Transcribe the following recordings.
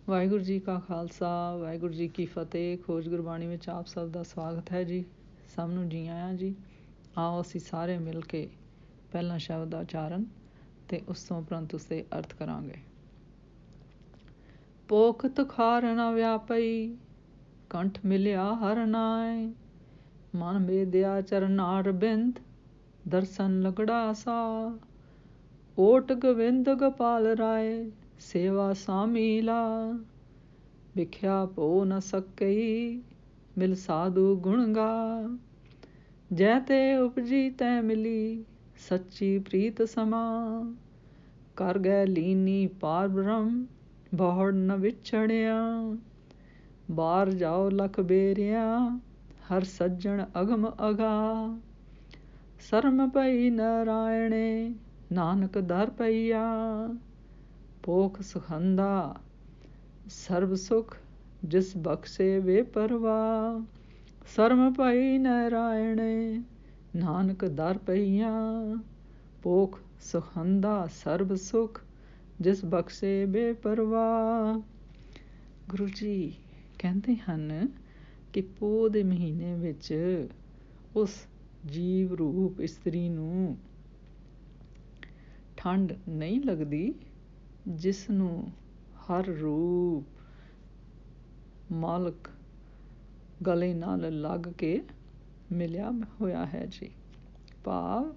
ਵਾਹਿਗੁਰੂ ਜੀ ਕਾ ਖਾਲਸਾ, ਵਾਹਿਗੁਰੂ ਜੀ ਕੀ ਫਤਿਹ। ਖੋਜ ਗੁਰਬਾਣੀ ਵਿੱਚ ਆਪ ਸਭ ਦਾ ਸਵਾਗਤ ਹੈ ਜੀ। ਸਭ ਨੂੰ ਜੀ ਆਇਆਂ ਜੀ। ਆਓ ਅਸੀਂ ਸਾਰੇ ਮਿਲ ਕੇ ਪਹਿਲਾਂ ਸ਼ਬਦ ਦਾ ਉਚਾਰਨ ਅਤੇ ਉਸ ਤੋਂ ਉਪਰੰਤ ਉਸਦੇ ਅਰਥ ਕਰਾਂਗੇ। ਪੋਖਤ ਖਾਰ ਨ ਵਿਆਪਈ, ਕੰਠ ਮਿਲਿਆ ਹਰ ਨਾਏ, ਮਨ ਵੇਦਿਆ ਚਰਨਾਰ ਬਿੰਦ, ਦਰਸ਼ਨ ਲਗੜਾ ਸਾ, ਓਟ ਗੋਵਿੰਦ ਗੋਪਾਲ ਰਾਏ, ਸੇਵਾ ਸਾਮੀਲਾ, ਵਿਖਿਆ ਭੋ ਨ ਸਕਈ, ਮਿਲ ਸਾਧੂ ਗੁਣ ਗਾ, ਜੈ ਤੇ ਉਪਜੀ ਤੈ ਮਿਲੀ, ਸੱਚੀ ਪ੍ਰੀਤ ਸਮਾ, ਕਰ ਗਏ ਲੀਨੀ ਪਾਰ ਬ੍ਰਹਮ, ਬਹੁੜ ਨ ਵਿਛੜਿਆ, ਬਾਰ ਜਾਓ ਲਖ ਬੇਰਿਆ, ਹਰ ਸੱਜਣ ਅਗਮ ਅਗਾ, ਸਰਮ ਪਈ ਨਾਰਾਇਣੇ, ਨਾਨਕ ਦਰ ਪਈਆ, ਪੋਖ ਸੁਖੰਦਾ ਸਰਬ ਸੁਖ, ਜਿਸ ਬਖਸ਼ੇ ਬੇਪਰਵਾਹ, ਸਰਮ ਪਈ ਨਾਰਾਇਣੇ, ਨਾਨਕ ਦਰ ਪਈਆ, ਪੋਖ ਸੁਖੰਦਾ ਸਰਬ ਸੁਖ, ਜਿਸ ਬਖਸ਼ੇ ਬੇਪਰਵਾਹ। ਗੁਰੂ ਜੀ ਕਹਿੰਦੇ ਹਨ ਕਿ ਪੋਹ ਦੇ ਮਹੀਨੇ ਵਿੱਚ ਉਸ ਜੀਵ ਰੂਪ ਇਸਤਰੀ ਨੂੰ ਠੰਡ ਨਹੀਂ ਲੱਗਦੀ, ਜਿਸ ਨੂੰ ਹਰ ਰੂਪ ਮਾਲਕ ਗਲੇ ਨਾਲ ਲੱਗ ਕੇ ਮਿਲਿਆ ਹੋਇਆ ਹੈ ਜੀ। ਭਾਵ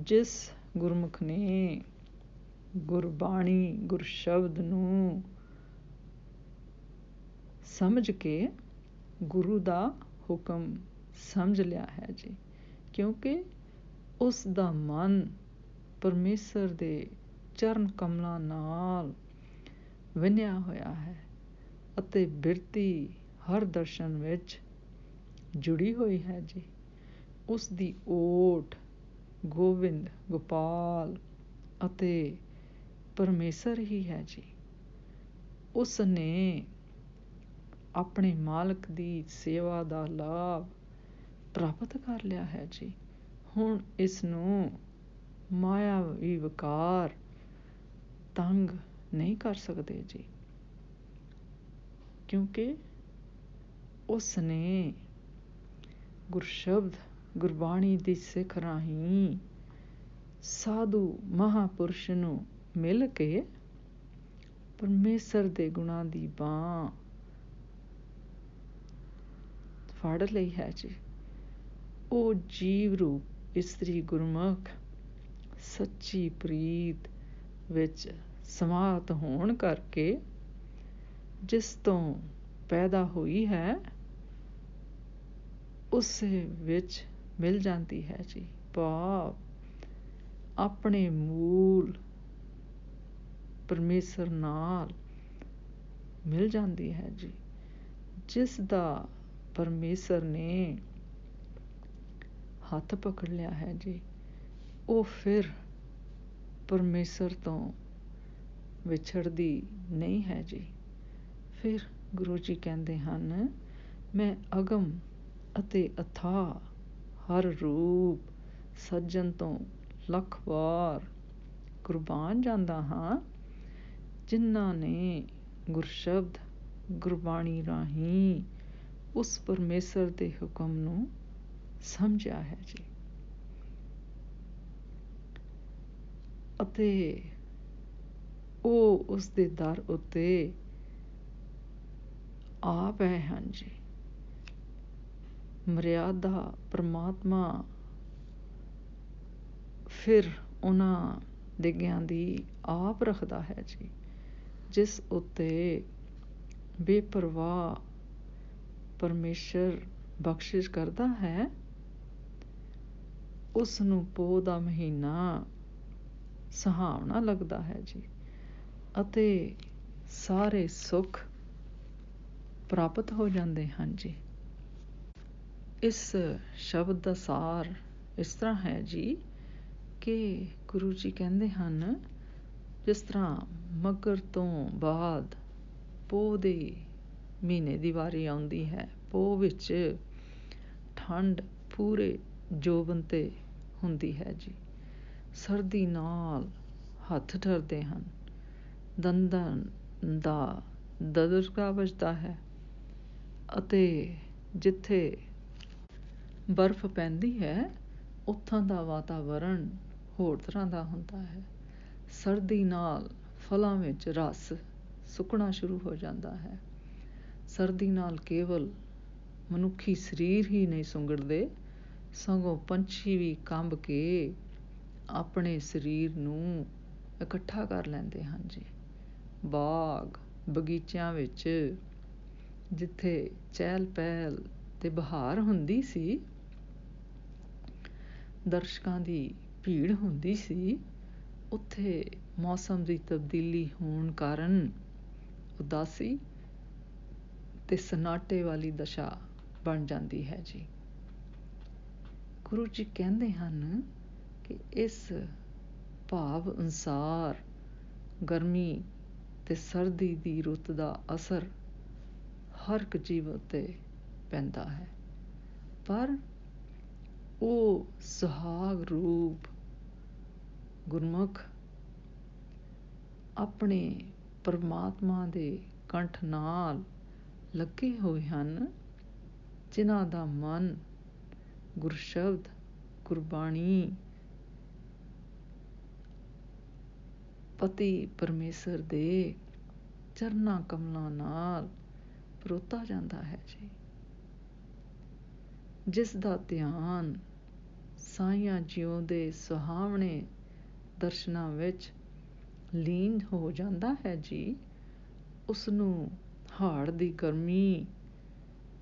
ਜਿਸ ਗੁਰਮੁਖ ਨੇ ਗੁਰਬਾਣੀ ਗੁਰਸ਼ਬਦ ਨੂੰ ਸਮਝ ਕੇ ਗੁਰੂ ਦਾ ਹੁਕਮ ਸਮਝ ਲਿਆ ਹੈ ਜੀ, ਕਿਉਂਕਿ ਉਸ ਦਾ ਮਨ ਪਰਮੇਸ਼ਰ ਦੇ ਚਰਨ ਕਮਲਾਂ ਨਾਲ ਵਿੰਨਿਆ ਹੋਇਆ ਹੈ ਅਤੇ ਬਿਰਤੀ ਹਰ ਦਰਸ਼ਨ ਵਿੱਚ ਜੁੜੀ ਹੋਈ ਹੈ ਜੀ। ਉਸ ਦੀ ਓਟ ਗੋਬਿੰਦ ਗੋਪਾਲ ਅਤੇ ਪਰਮੇਸ਼ਰ ਹੀ ਹੈ ਜੀ। ਉਸ ਨੇ ਆਪਣੇ ਮਾਲਕ ਦੀ ਸੇਵਾ ਦਾ ਲਾਭ ਪ੍ਰਾਪਤ ਕਰ ਲਿਆ ਹੈ ਜੀ। ਹੁਣ ਇਸ ਨੂੰ ਮਾਇਆਵੀ ਵਿਕਾਰ ਤੰਗ ਨਹੀਂ ਕਰ ਸਕਦੇ ਜੀ, ਕਿਉਂਕਿ ਉਸ ਨੇ ਗੁਰਸ਼ਬਦ ਗੁਰਬਾਣੀ ਦੀ ਸਿੱਖ ਰਾਹੀਂ ਸਾਧੂ ਮਹਾਂਪੁਰਸ਼ ਨੂੰ ਮਿਲ ਕੇ ਪਰਮੇਸ਼ਰ ਦੇ ਗੁਣਾਂ ਦੀ ਬਾਂਹ ਫੜ ਲਈ ਹੈ ਜੀ। ਉਹ ਜੀਵ ਰੂਪ ਇਸਤਰੀ ਗੁਰਮੁਖ ਸੱਚੀ ਪ੍ਰੀਤ ਵਿੱਚ ਸਮਾਤ ਹੋਣ ਕਰਕੇ ਜਿਸ ਤੋਂ ਪੈਦਾ ਹੋਈ ਹੈ, ਉਸੇ ਵਿੱਚ ਮਿਲ ਜਾਂਦੀ ਹੈ ਜੀ। ਭਾਵ ਆਪਣੇ ਮੂਲ ਪਰਮੇਸ਼ਰ ਨਾਲ ਮਿਲ ਜਾਂਦੀ ਹੈ ਜੀ। ਜਿਸ ਦਾ ਪਰਮੇਸ਼ਰ ਨੇ ਹੱਥ ਪਕੜ ਲਿਆ ਹੈ ਜੀ, ਉਹ ਫਿਰ ਪਰਮੇਸ਼ਰ ਤੋਂ ਵਿਛੜਦੀ ਨਹੀਂ ਹੈ ਜੀ। ਫਿਰ ਗੁਰੂ ਜੀ ਕਹਿੰਦੇ ਹਨ, ਮੈਂ ਅਗਮ ਅਤੇ ਅਥਾਹ ਹਰ ਰੂਪ ਸੱਜਣ ਤੋਂ ਲੱਖ ਵਾਰ ਕੁਰਬਾਨ ਜਾਂਦਾ ਹਾਂ, ਜਿਨ੍ਹਾਂ ਨੇ ਗੁਰਸ਼ਬਦ ਗੁਰਬਾਣੀ ਰਾਹੀਂ ਉਸ ਪਰਮੇਸ਼ਰ ਦੇ ਹੁਕਮ ਨੂੰ ਸਮਝਿਆ ਹੈ ਜੀ, ਅਤੇ ਉਹ ਉਸ ਦੇ ਦਰ ਉੱਤੇ ਆ ਪਏ ਹਨ ਜੀ। ਮਰਿਆਦਾ ਪਰਮਾਤਮਾ ਫਿਰ ਉਹਨਾਂ ਦਿਗਿਆਂ ਦੀ ਆਪ ਰੱਖਦਾ ਹੈ ਜੀ। ਜਿਸ ਉੱਤੇ ਬੇਪਰਵਾਹ ਪਰਮੇਸ਼ਰ ਬਖਸ਼ਿਸ਼ ਕਰਦਾ ਹੈ, ਉਸ ਨੂੰ ਪੋਹ ਦਾ ਮਹੀਨਾ ਸੁਹਾਵਣਾ ਲੱਗਦਾ ਹੈ ਜੀ, ਅਤੇ ਸਾਰੇ ਸੁੱਖ ਪ੍ਰਾਪਤ ਹੋ ਜਾਂਦੇ ਹਨ ਜੀ। ਇਸ ਸ਼ਬਦ ਦਾ ਸਾਰ ਇਸ ਤਰ੍ਹਾਂ ਹੈ ਜੀ ਕਿ ਗੁਰੂ ਜੀ ਕਹਿੰਦੇ ਹਨ, ਜਿਸ ਤਰ੍ਹਾਂ ਮੱਘਰ ਤੋਂ ਬਾਅਦ ਪੋਹ ਦੇ ਮਹੀਨੇ ਦੀ ਵਾਰੀ ਆਉਂਦੀ ਹੈ, ਪੋਹ ਵਿੱਚ ਠੰਡ ਪੂਰੇ ਜੋਬਨ 'ਤੇ ਹੁੰਦੀ ਹੈ ਜੀ। ਸਰਦੀ ਨਾਲ ਹੱਥ ਠਰਦੇ ਹਨ, ਦੰਦਾਂ ਦਾ ਦਦਰਕਾ ਵੱਜਦਾ ਹੈ ਅਤੇ ਜਿੱਥੇ ਬਰਫ਼ ਪੈਂਦੀ ਹੈ ਉੱਥੋਂ ਦਾ ਵਾਤਾਵਰਣ ਹੋਰ ਤਰ੍ਹਾਂ ਦਾ ਹੁੰਦਾ ਹੈ। ਸਰਦੀ ਨਾਲ ਫਲਾਂ ਵਿੱਚ ਰਸ ਸੁੱਕਣਾ ਸ਼ੁਰੂ ਹੋ ਜਾਂਦਾ ਹੈ। ਸਰਦੀ ਨਾਲ ਕੇਵਲ ਮਨੁੱਖੀ ਸਰੀਰ ਹੀ ਨਹੀਂ ਸੁੰਗੜਦੇ, ਸਗੋਂ ਪੰਛੀ ਵੀ ਕੰਬ ਕੇ ਆਪਣੇ ਸਰੀਰ ਨੂੰ ਇਕੱਠਾ ਕਰ ਲੈਂਦੇ ਹਨ ਜੀ। ਬਾਗ ਬਗੀਚਿਆਂ ਵਿੱਚ ਜਿੱਥੇ ਚਹਿਲ ਪਹਿਲ ਤੇ ਬਹਾਰ ਹੁੰਦੀ ਸੀ, ਦਰਸ਼ਕਾਂ ਦੀ ਭੀੜ ਹੁੰਦੀ ਸੀ, ਉੱਥੇ ਮੌਸਮ ਦੀ ਤਬਦੀਲੀ ਹੋਣ ਕਾਰਨ ਉਦਾਸੀ ਤੇ ਸਨਾਟੇ ਵਾਲੀ ਦਸ਼ਾ ਬਣ ਜਾਂਦੀ ਹੈ ਜੀ। ਗੁਰੂ ਜੀ ਕਹਿੰਦੇ ਹਨ ਕਿ ਇਸ ਭਾਵ ਅਨੁਸਾਰ ਗਰਮੀ ਤੇ ਸਰਦੀ ਦੀ ਰੁੱਤ ਦਾ ਅਸਰ ਹਰ ਇੱਕ ਜੀਵ ਉੱਤੇ ਪੈਂਦਾ ਹੈ, ਪਰ ਉਹ ਸੁਹਾਗ ਰੂਪ ਗੁਰਮੁਖ ਆਪਣੇ ਪਰਮਾਤਮਾ ਦੇ ਕੰਠ ਨਾਲ ਲੱਗੇ ਹੋਏ ਹਨ, ਜਿਨ੍ਹਾਂ ਦਾ ਮਨ ਗੁਰਸ਼ਬਦ ਗੁਰਬਾਣੀ ਪਤੀ ਪਰਮੇਸ਼ਰ ਦੇ ਚਰਨਾਂ ਕਮਲਾਂ ਨਾਲ ਪਰੋਤਾ ਜਾਂਦਾ ਹੈ ਜੀ। ਜਿਸ ਦਾ ਧਿਆਨ ਸਾਈਆਂ ਜਿਉਂ ਦੇ ਸੁਹਾਵਣੇ ਦਰਸ਼ਨਾਂ ਵਿੱਚ ਲੀਨ ਹੋ ਜਾਂਦਾ ਹੈ ਜੀ, ਉਸਨੂੰ ਹਾੜ ਦੀ ਗਰਮੀ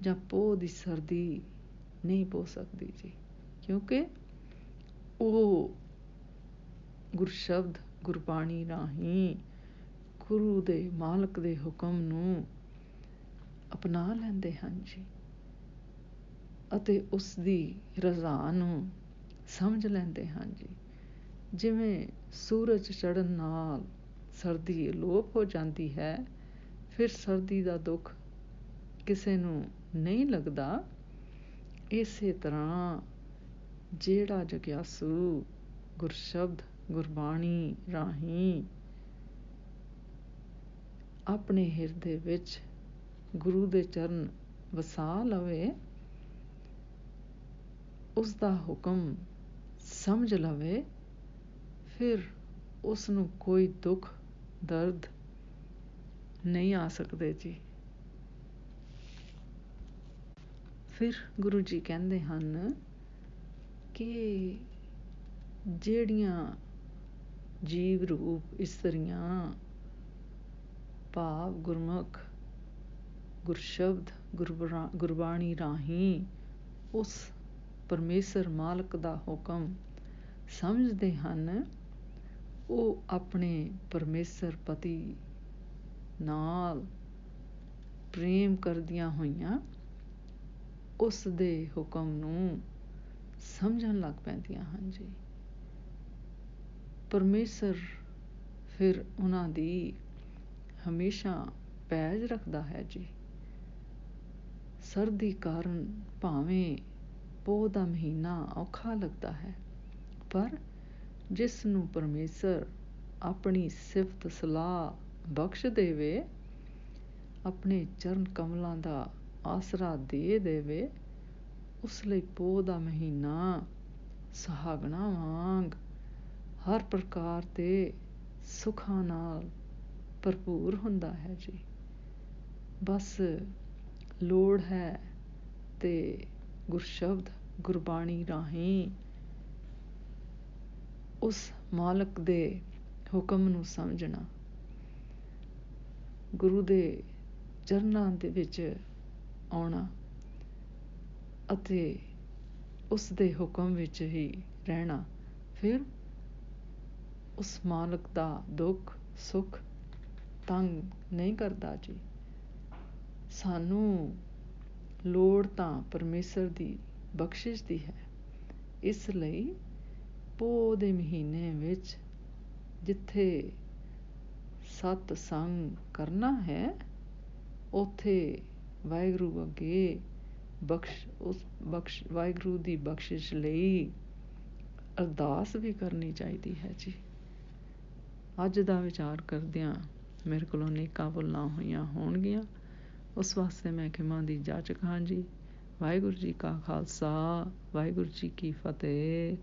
ਜਾਂ ਪੋਹ ਦੀ ਸਰਦੀ ਨਹੀਂ ਪੋ ਸਕਦੀ ਜੀ, ਕਿਉਂਕਿ ਉਹ ਗੁਰਸ਼ਬਦ ਗੁਰਬਾਣੀ ਰਾਹੀਂ ਗੁਰੂ ਦੇ ਮਾਲਕ ਦੇ ਹੁਕਮ ਨੂੰ ਅਪਣਾ ਲੈਂਦੇ ਹਨ ਜੀ ਅਤੇ ਉਸ ਦੀ ਰਜ਼ਾ ਨੂੰ ਸਮਝ ਲੈਂਦੇ ਹਨ ਜੀ। ਜਿਵੇਂ ਸੂਰਜ ਚੜ੍ਹਨ ਨਾਲ ਸਰਦੀ ਅਲੋਪ ਹੋ ਜਾਂਦੀ ਹੈ, ਫਿਰ ਸਰਦੀ ਦਾ ਦੁੱਖ ਕਿਸੇ ਨੂੰ ਨਹੀਂ ਲੱਗਦਾ, ਇਸੇ ਤਰ੍ਹਾਂ ਜਿਹੜਾ ਜਗਿਆਸੂ ਗੁਰਸ਼ਬਦ ਗੁਰਬਾਣੀ ਰਾਹੀਂ ਆਪਣੇ ਹਿਰਦੇ ਵਿੱਚ ਗੁਰੂ ਦੇ ਚਰਨ ਵਸਾ ਲਵੇ, ਉਸ ਦਾ ਹੁਕਮ ਸਮਝ ਲਵੇ, ਫਿਰ ਉਸ ਨੂੰ ਕੋਈ ਦੁੱਖ ਦਰਦ ਨਹੀਂ ਆ ਸਕਦੇ ਜੀ। ਫਿਰ ਗੁਰੂ ਜੀ ਕਹਿੰਦੇ ਹਨ ਕਿ ਜਿਹੜੀਆਂ ਜੀਵ ਰੂਪ ਇਸਤਰੀਆਂ ਭਾਵ ਗੁਰਮੁਖ ਗੁਰਸ਼ਬਦ ਗੁਰਬਾਣੀ ਰਾਹੀਂ ਉਸ ਪਰਮੇਸ਼ਰ ਮਾਲਕ ਦਾ ਹੁਕਮ ਸਮਝਦੇ ਹਨ, ਉਹ ਆਪਣੇ ਪਰਮੇਸ਼ਰ ਪਤੀ ਨਾਲ ਪ੍ਰੇਮ ਕਰਦੀਆਂ ਹੋਈਆਂ ਉਸ ਦੇ ਹੁਕਮ ਨੂੰ ਸਮਝਣ ਲੱਗ ਪੈਂਦੀਆਂ ਹਨ ਜੀ। ਪਰਮੇਸ਼ਰ ਫਿਰ ਉਹਨਾਂ ਦੀ ਹਮੇਸ਼ਾ ਪੈਜ ਰੱਖਦਾ ਹੈ ਜੀ। ਸਰਦੀ ਕਾਰਨ ਭਾਵੇਂ ਪੋਹ ਦਾ ਮਹੀਨਾ ਔਖਾ ਲੱਗਦਾ ਹੈ, ਪਰ ਜਿਸ ਨੂੰ ਪਰਮੇਸ਼ਰ ਆਪਣੀ ਸਿਫਤ ਸਲਾਹ ਬਖਸ਼ ਦੇਵੇ, ਆਪਣੇ ਚਰਨ ਕਮਲਾਂ ਦਾ ਆਸਰਾ ਦੇ ਦੇਵੇ, ਉਸ ਲਈ ਪੋਹ ਦਾ ਮਹੀਨਾ ਸੁਹਾਗਣਾ ਵਾਂਗ ਹਰ ਪ੍ਰਕਾਰ ਦੇ ਸੁੱਖਾਂ ਨਾਲ ਭਰਪੂਰ ਹੁੰਦਾ ਹੈ ਜੀ। ਬਸ ਲੋੜ ਹੈ ਤੇ ਗੁਰਸ਼ਬਦ ਗੁਰਬਾਣੀ ਰਾਹੀਂ ਉਸ ਮਾਲਕ ਦੇ ਹੁਕਮ ਨੂੰ ਸਮਝਣਾ, ਗੁਰੂ ਦੇ ਚਰਨਾਂ ਦੇ ਵਿੱਚ ਆਉਣਾ ਅਤੇ ਉਸ ਦੇ ਹੁਕਮ ਵਿੱਚ ਹੀ ਰਹਿਣਾ, ਫਿਰ ਉਸ ਮਾਲਕ ਦਾ ਦੁੱਖ ਸੁੱਖ ਤੰਗ ਨਹੀਂ ਕਰਦਾ ਜੀ। ਸਾਨੂੰ ਲੋੜ ਤਾਂ ਪਰਮੇਸ਼ਰ ਦੀ ਬਖਸ਼ਿਸ਼ ਦੀ ਹੈ, ਇਸ ਲਈ ਪੋਹ ਦੇ ਮਹੀਨੇ ਵਿੱਚ ਜਿੱਥੇ ਸਤਸੰਗ ਕਰਨਾ ਹੈ, ਉੱਥੇ ਵਾਹਿਗੁਰੂ ਅੱਗੇ ਵਾਹਿਗੁਰੂ ਦੀ ਬਖਸ਼ਿਸ਼ ਲਈ ਅਰਦਾਸ ਵੀ ਕਰਨੀ ਚਾਹੀਦੀ ਹੈ ਜੀ। ਅੱਜ ਦਾ ਵਿਚਾਰ ਕਰਦਿਆਂ ਮੇਰੇ ਕੋਲੋਂ ਨੇਕਾਂ ਭੁੱਲਾਂ ਹੋਈਆਂ ਹੋਣਗੀਆਂ, ਉਸ ਵਾਸਤੇ ਮੈਂ ਖਿਮਾ ਦੀ ਜਾਚਕ ਹਾਂ ਜੀ। ਵਾਹਿਗੁਰੂ ਜੀ ਕਾ ਖਾਲਸਾ, ਵਾਹਿਗੁਰੂ ਜੀ ਕੀ ਫਤਿਹ।